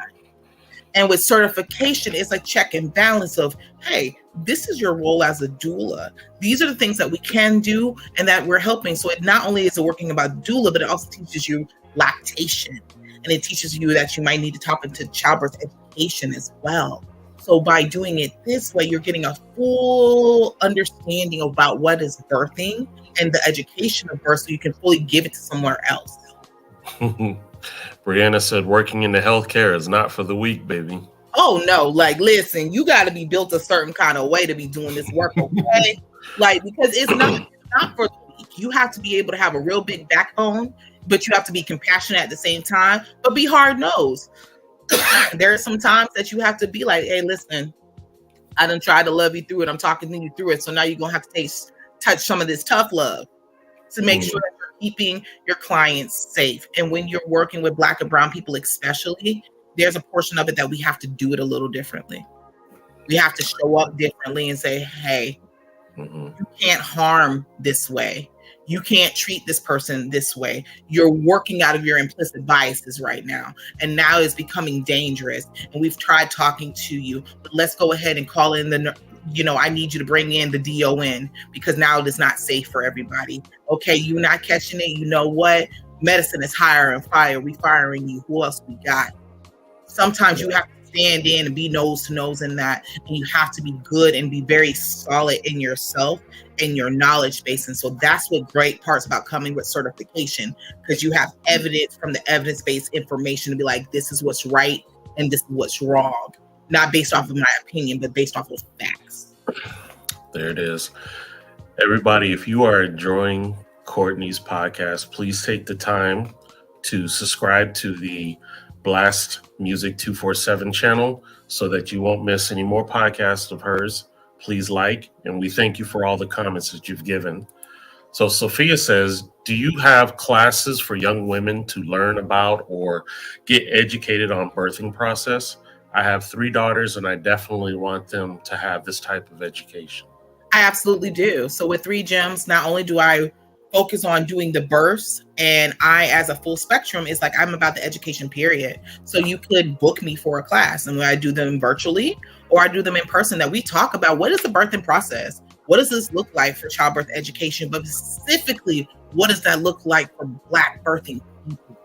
And with certification, it's a check and balance of, hey, this is your role as a doula. These are the things that we can do and that we're helping. So it not only is it working about doula, but it also teaches you lactation. And it teaches you that you might need to tap into childbirth education as well. So by doing it this way, you're getting a full understanding about what is birthing and the education of birth so you can fully give it to somewhere else. Brianna said working in the healthcare is not for the weak, baby. Oh no, like listen, you got to be built a certain kind of way to be doing this work, okay? Like, because it's not for the weak. You have to be able to have a real big backbone, but you have to be compassionate at the same time, but be hard-nosed. There are some times that you have to be like, hey, listen, I done tried to love you through it. I'm talking to you through it. So now you're going to have to touch some of this tough love to make sure that you're keeping your clients safe. And when you're working with Black and brown people especially, there's a portion of it that we have to do it a little differently. We have to show up differently and say, hey, you can't harm this way. You can't treat this person this way. You're working out of your implicit biases right now. And now it's becoming dangerous. And we've tried talking to you, but let's go ahead and call in I need you to bring in the DON because now it is not safe for everybody. Okay, you're not catching it. You know what? Medicine is hire and fire. We firing you. Who else we got? Sometimes you have to stand in and be nose to nose in that. And you have to be good and be very solid in yourself and your knowledge base. And so that's what great parts about coming with certification, because you have evidence from the evidence-based information to be like, this is what's right and this is what's wrong. Not based off of my opinion, but based off of facts. There it is. Everybody, if you are enjoying Courtney's podcast, please take the time to subscribe to the Blast Music 247 channel so that you won't miss any more podcasts of hers. Please like, and we thank you for all the comments that you've given. So Sophia says, do you have classes for young women to learn about or get educated on birthing process? I have 3 daughters and I definitely want them to have this type of education. I absolutely do. So with 3 Gems, not only do I focus on doing the births, and I, as a full spectrum, is like I'm about the education period. So you could book me for a class, and I do them virtually or I do them in person, that we talk about what is the birthing process, what does this look like for childbirth education, but specifically, what does that look like for Black birthing people,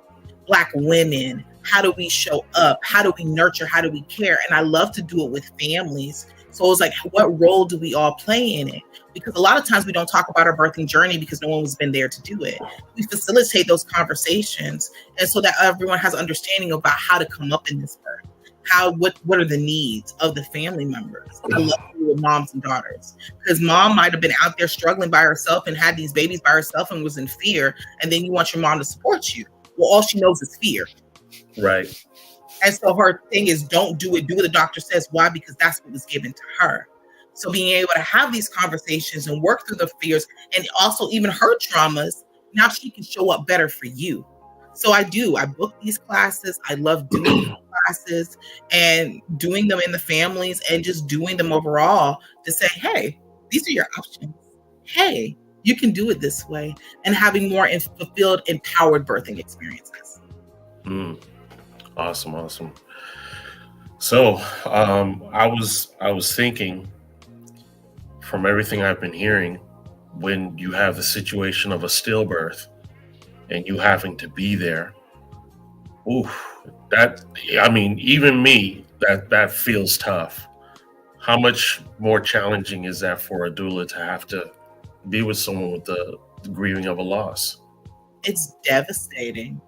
Black women? How do we show up? How do we nurture? How do we care? And I love to do it with families. So it's like, what role do we all play in it? Because a lot of times we don't talk about our birthing journey because no one's been there to do it. We facilitate those conversations, and so that everyone has understanding about how to come up in this birth. What are the needs of the family members? I love to do with moms and daughters, because mom might have been out there struggling by herself and had these babies by herself and was in fear, and then you want your mom to support you. Well, all she knows is fear. Right. And so her thing is, don't do it. Do what the doctor says. Why? Because that's what was given to her. So being able to have these conversations and work through the fears, and also even her traumas, now she can show up better for you. So I book these classes. I love doing classes and doing them in the families and just doing them overall to say, hey, these are your options. Hey, you can do it this way, and having more fulfilled, empowered birthing experiences. Awesome. So I was thinking, from everything I've been hearing, when you have the situation of a stillbirth and you having to be there, even me, that feels tough. How much more challenging is that for a doula to have to be with someone with the grieving of a loss? It's devastating.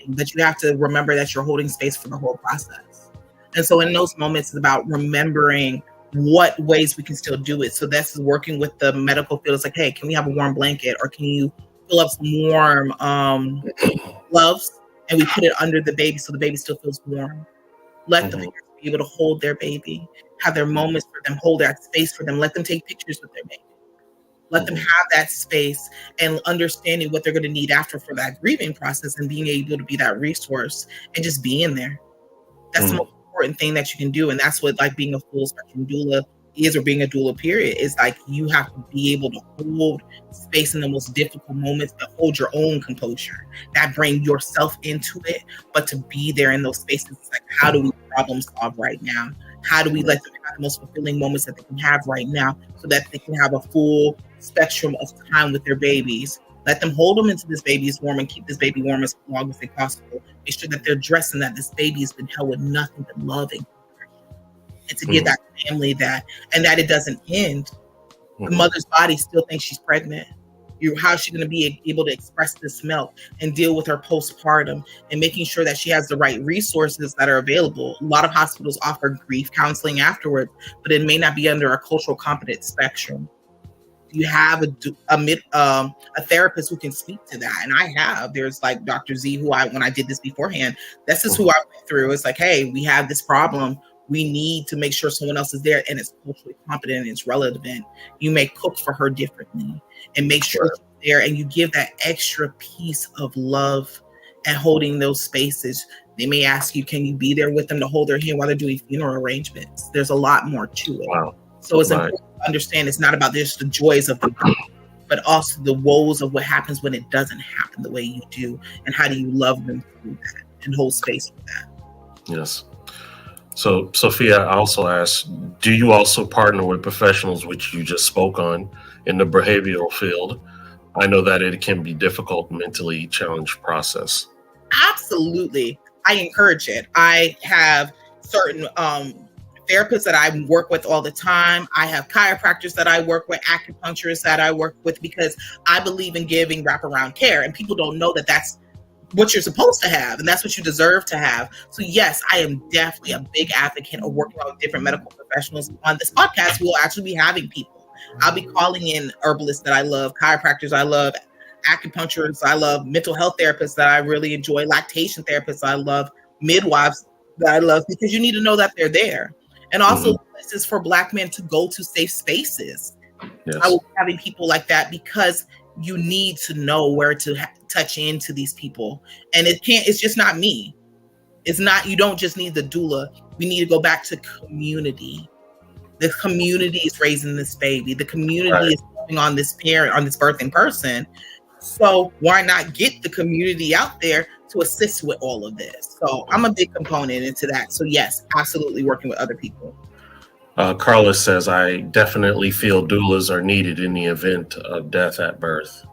But you have to remember that you're holding space for the whole process. And so in those moments, it's about remembering what ways we can still do it. So that's working with the medical field. It's like, hey, can we have a warm blanket, or can you fill up some warm gloves, and we put it under the baby so the baby still feels warm. Let the parents be able to hold their baby, have their moments for them, hold that space for them, let them take pictures with their baby. Let them have that space and understanding what they're going to need after for that grieving process, and being able to be that resource and just being there. That's the most important thing that you can do. And that's what like being a full spectrum doula is, or being a doula period, is like you have to be able to hold space in the most difficult moments, to hold your own composure, not bring yourself into it, but to be there in those spaces. It's like, how do we problem solve right now? How do we let them have the most fulfilling moments that they can have right now, so that they can have a full spectrum of time with their babies? Let them hold them into this baby's warm and keep this baby warm as long as they possible. Make sure that they're dressed and that this baby has been held with nothing but loving. And to give that family that, and that it doesn't end. The mother's body still thinks she's pregnant. How's she going to be able to express this milk and deal with her postpartum, and making sure that she has the right resources that are available. A lot of hospitals offer grief counseling afterwards, but it may not be under a cultural competence spectrum. You have a therapist who can speak to that, and there's like Dr. Z, who when I did this beforehand, this is who I went through. It's like, hey, we have this problem. We need to make sure someone else is there, and it's culturally competent and it's relevant. You may cook for her differently and make sure she's there, and you give that extra piece of love and holding those spaces. They may ask you, can you be there with them to hold their hand while they're doing funeral arrangements? There's a lot more to it. Wow. So it's important to understand it's not about just the joys of the birth, but also the woes of what happens when it doesn't happen the way you do, and how do you love them through that and hold space for that. Yes. So, Sophia, I also asked, do you also partner with professionals, which you just spoke on, in the behavioral field? I know that it can be difficult, mentally challenged process. Absolutely. I encourage it. I have certain therapists that I work with all the time. I have chiropractors that I work with, acupuncturists that I work with, because I believe in giving wraparound care, and people don't know that that's what you're supposed to have, and that's what you deserve to have. So yes, I am definitely a big advocate of working with different medical professionals. On this podcast, we'll actually be having people. I'll be calling in herbalists that I love, chiropractors I love, acupuncturists I love, mental health therapists that I really enjoy, lactation therapists I love, midwives that I love, because you need to know that they're there. And also places for Black men to go to, safe spaces. Yes. I will be having people like that, because you need to know where to touch into these people. And it's just not me. It's not, you don't just need the doula. We need to go back to community. The community is raising this baby. The community is going on this parent, on this birthing person. So why not get the community out there to assist with all of this? So I'm a big component into that. So yes, absolutely working with other people. Carlos says, I definitely feel doulas are needed in the event of death at birth.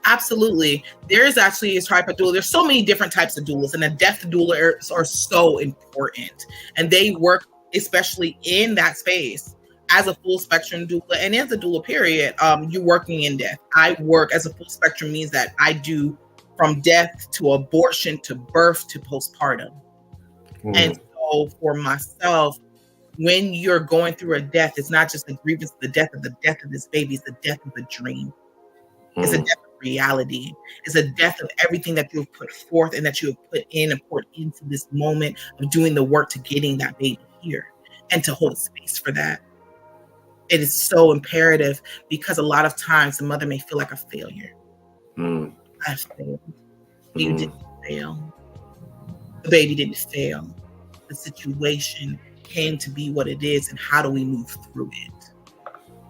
Absolutely. There's actually a type of doula. There's so many different types of doulas, and the death doulas are so important. And they work especially in that space as a full spectrum doula, and as a doula period, you're working in death. I work as a full spectrum means that I do from death to abortion to birth to postpartum. And so for myself, when you're going through a death, it's not just the grievance of the death of this baby, it's the death of a dream. It's a death of reality. It's a death of everything that you've put forth and that you have put in and poured into this moment of doing the work to getting that baby here and to hold space for that. It is so imperative because a lot of times the mother may feel like a failure. I failed. You didn't fail. The baby didn't fail. The situation came to be what it is, and how do we move through it?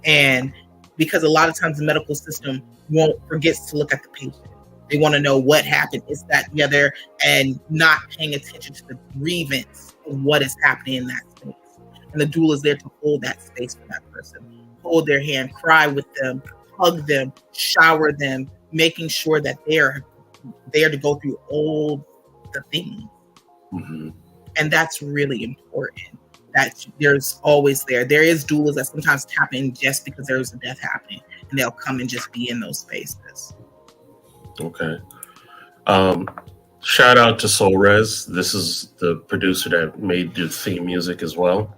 And because a lot of times the medical system forgets to look at the patient. They want to know what happened, is that the other, and not paying attention to the grievance of what is happening in that space. And the doula is there to hold that space for that person, hold their hand, cry with them, hug them, shower them, making sure that they're there to go through all the things. And that's really important. That there's always there. There is doulas that sometimes tap in just because there's a death happening, and they'll come and just be in those spaces. Okay. Shout out to Solrez. This is the producer that made the theme music as well.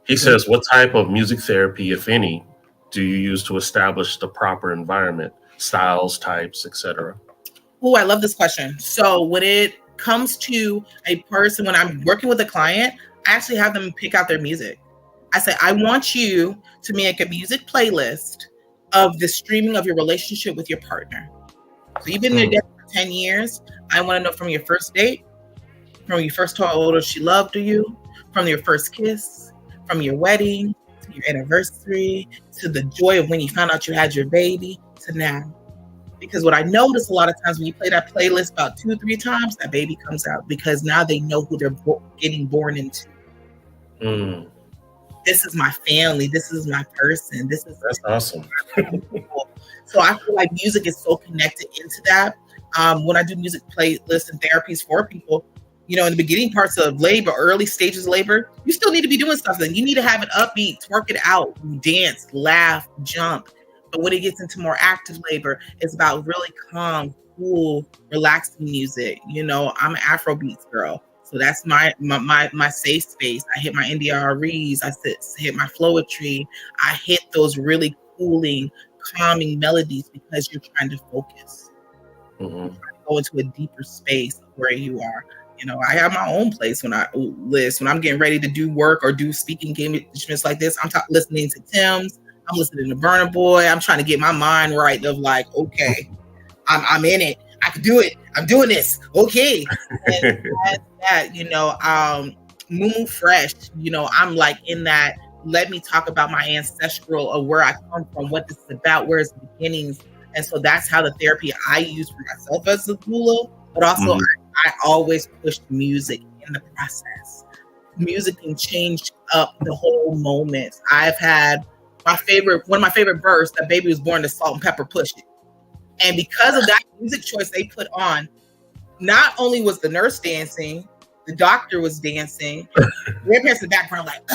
He says, what type of music therapy, if any, do you use to establish the proper environment, styles, types, etc.? Oh, I love this question. So when it comes to a person, when I'm working with a client, I actually have them pick out their music. I say, I want you to make a music playlist of the streaming of your relationship with your partner. So you've been together for 10 years. I want to know from your first date, from your first told her she loved you, from your first kiss, from your wedding, to your anniversary, to the joy of when you found out you had your baby, to now. Because what I notice a lot of times when you play that playlist about 2 or 3 times, that baby comes out, because now they know who they're getting born into. This is my family. This is my person. That's awesome. So I feel like music is so connected into that. When I do music playlists and therapies for people, in the beginning parts of labor, early stages of labor, you still need to be doing something. You need to have it upbeat, twerk it out, dance, laugh, jump. But when it gets into more active labor, it's about really calm, cool, relaxing music. I'm an Afrobeats girl. So that's my safe space. I hit my NDREs. I hit my flowetry. I hit those really cooling, calming melodies because you're trying to focus. You're trying to go into a deeper space where you are. I have my own place when I'm getting ready to do work or do speaking engagements like this. I'm listening to Tim's. I'm listening to Burna Boy. I'm trying to get my mind right of like, okay, I'm in it. I can do it. I'm doing this. Okay. And that, Moo Fresh, I'm like in that, let me talk about my ancestral of where I come from, what this is about, where's the beginnings. And so that's how the therapy I use for myself as a doula, but also I always push music in the process. Music can change up the whole moment. I've had one of my favorite births, that baby was born to Salt and Pepper Push It. And because of that music choice they put on, not only was the nurse dancing, the doctor was dancing, grandparents in the background like,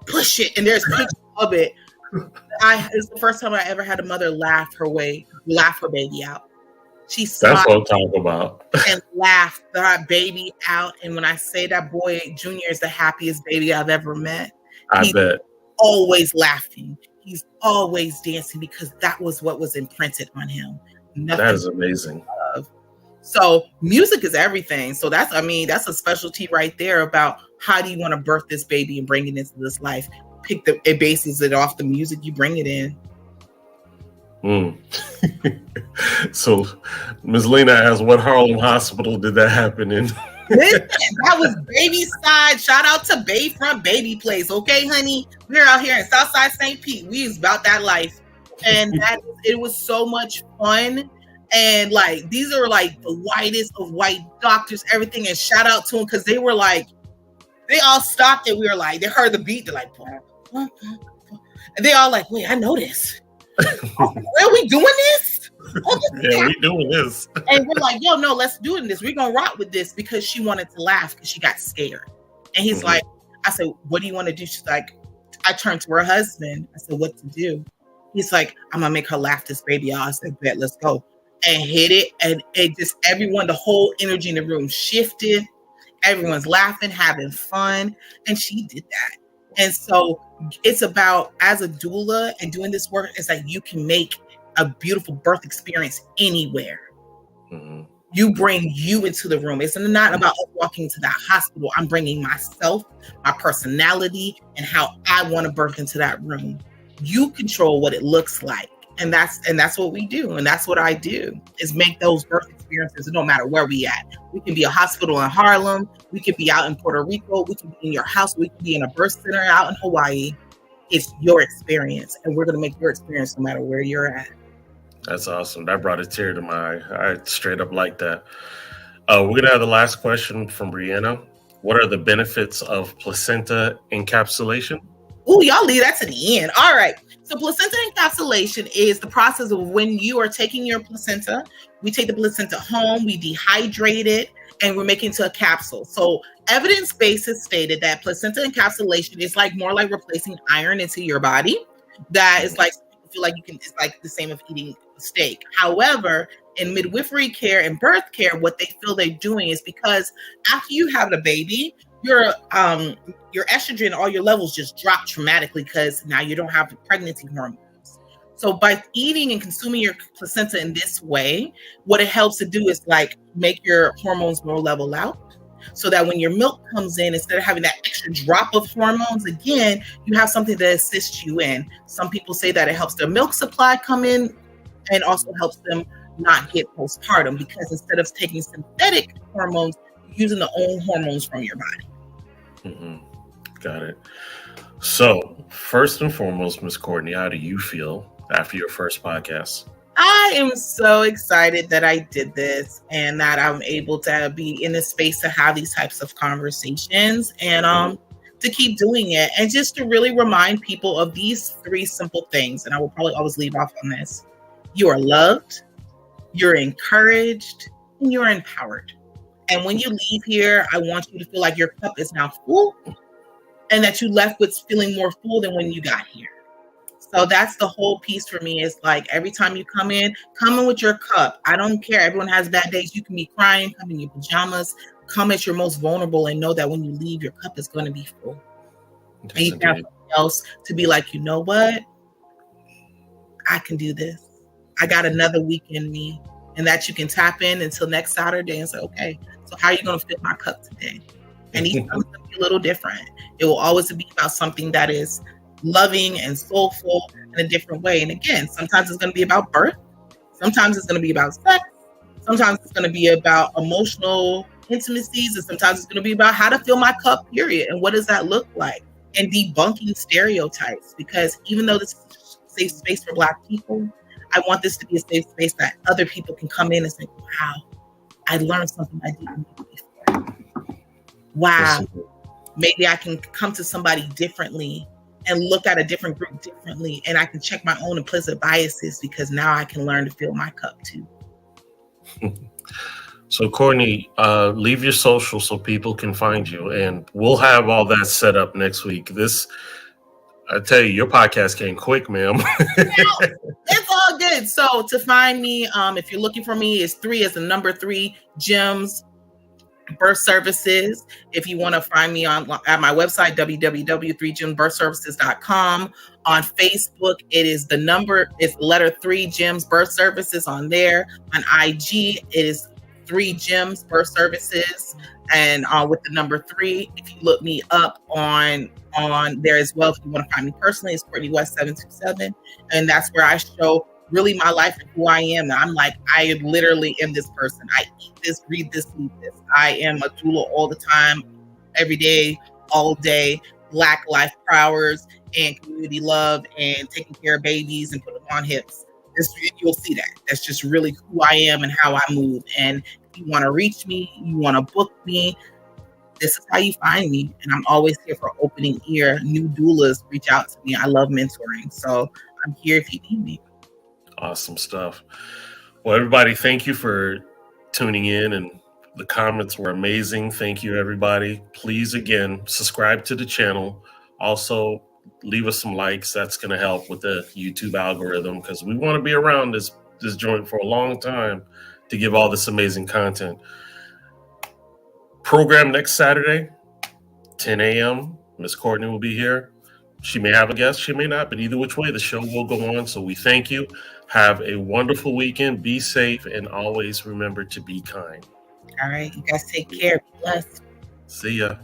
push it. And there's pictures of it. It's the first time I ever had a mother laugh her baby out. She smiled. That's what I'm talking about. And laughed that baby out. And when I say that boy, Junior is the happiest baby I've ever met. I bet. Always laughing. He's always dancing because that was what was imprinted on him. Nothing. That is amazing. So music is everything. So that's a specialty right there about how do you want to birth this baby and bring it into this life. It bases it off the music you bring it in. So Ms. Lena asks, what Harlem hospital did that happen in? Listen, that was baby side. Shout out to Bayfront Baby Place. Okay, honey. We're out here in Southside St. Pete. We is about that life. And it was so much fun. And like, these are like the whitest of white doctors, everything. And shout out to them, because they were like, they all stopped and we were like, they heard the beat. They're like, and they all like, wait, I know this. Are we doing this? Yeah, we doing this. And we're like, yo, no, let's do this. We're going to rock with this, because she wanted to laugh because she got scared. And he's like, I said, what do you want to do? She's like, I turned to her husband. I said, what to do? He's like, I'm going to make her laugh this baby out. I said, bet, let's go. And hit it. And it just, everyone, the whole energy in the room shifted. Everyone's laughing, having fun. And she did that. And so it's about, as a doula and doing this work, it's like you can make a beautiful birth experience anywhere. You bring you into the room. It's not about walking to that hospital. I'm bringing myself, my personality, and how I want to birth into that room. You control what it looks like. And that's what we do. And that's what I do, is make those birth experiences. No matter where we at. We can be a hospital in Harlem. We could be out in Puerto Rico. We can be in your house. We can be in a birth center out in Hawaii. It's your experience. And we're going to make your experience no matter where you're at. That's awesome. That brought a tear to my eye. I straight up like that. We're going to have the last question from Brianna. What are the benefits of placenta encapsulation? Oh, y'all leave that to the end. All right. So placenta encapsulation is the process of when you are taking your placenta. We take the placenta home, we dehydrate it, and we're making it into a capsule. So evidence-based has stated that placenta encapsulation is like more like replacing iron into your body. That is like, people feel like it's like the same as eating steak. However, in midwifery care and birth care, what they feel they're doing is, because after you have the baby, your estrogen, all your levels just drop dramatically, because now you don't have the pregnancy hormones. So by eating and consuming your placenta in this way, what it helps to do is like make your hormones more level out, so that when your milk comes in, instead of having that extra drop of hormones again, you have something to assist you in. Some people say that it helps their milk supply come in, and also helps them not get postpartum, because instead of taking synthetic hormones, you're using the own hormones from your body. Got it. So first and foremost, Miss Courtney, how do you feel after your first podcast? I am so excited that I did this and that I'm able to be in a space to have these types of conversations, and to keep doing it, and just to really remind people of these 3 simple things. And I will probably always leave off on this. You are loved, you're encouraged, and you're empowered. And when you leave here, I want you to feel like your cup is now full, and that you left with feeling more full than when you got here. So that's the whole piece for me, is like, every time you come in with your cup. I don't care. Everyone has bad days. You can be crying, come in your pajamas, come at your most vulnerable, and know that when you leave, your cup is going to be full. Yes, and you can have something else to be like, you know what? I can do this. I got another week in me. And that you can tap in until next Saturday and say, okay, so how are you going to fill my cup today? And each time it's going to be a little different. It will always be about something that is loving and soulful in a different way. And again, sometimes it's going to be about birth. Sometimes it's going to be about sex. Sometimes it's going to be about emotional intimacies. And sometimes it's going to be about how to fill my cup, period. And what does that look like? And debunking stereotypes. Because even though this is a safe space for Black people, I want this to be a safe space that other people can come in and say, wow, I learned something I didn't know before. Wow, maybe I can come to somebody differently and look at a different group differently. And I can check my own implicit biases, because now I can learn to fill my cup too. So Courtney, leave your social so people can find you. And we'll have all that set up next week. I tell you, your podcast came quick, ma'am. It's all good. So to find me, if you're looking for me, it's 3 as the number 3 Gems Birth Services. If you want to find me at my website, www.3gemsbirthservices.com. On Facebook, it's letter 3 Gems Birth Services on there. On IG, it is 3 Gems Birth Services, and with the number 3. If you look me up on there as well, if you want to find me personally, it's Courtney West 727, and that's where I show really my life and who I am. And I'm like, I literally am this person. I eat this, breathe this, sleep this. I am a doula all the time, every day, all day. Black life prowess and community love and taking care of babies and putting them on hips. You'll see that. That's just really who I am and how I move. And if you want to reach me, you want to book me, this is how you find me. And I'm always here for opening ear. New doulas reach out to me. I love mentoring. So I'm here if you need me. Awesome stuff. Well, everybody, thank you for tuning in, and the comments were amazing. Thank you, everybody. Please, again, subscribe to the channel. Also, leave us some likes. That's going to help with the YouTube algorithm, because we want to be around this joint for a long time to give all this amazing content. Program next Saturday, 10 a.m. Miss Courtney will be here. She may have a guest, she may not, but either which way, the show will go on. So we thank you. Have a wonderful weekend. Be safe, and always remember to be kind. All right. You guys take care. Be blessed. See ya.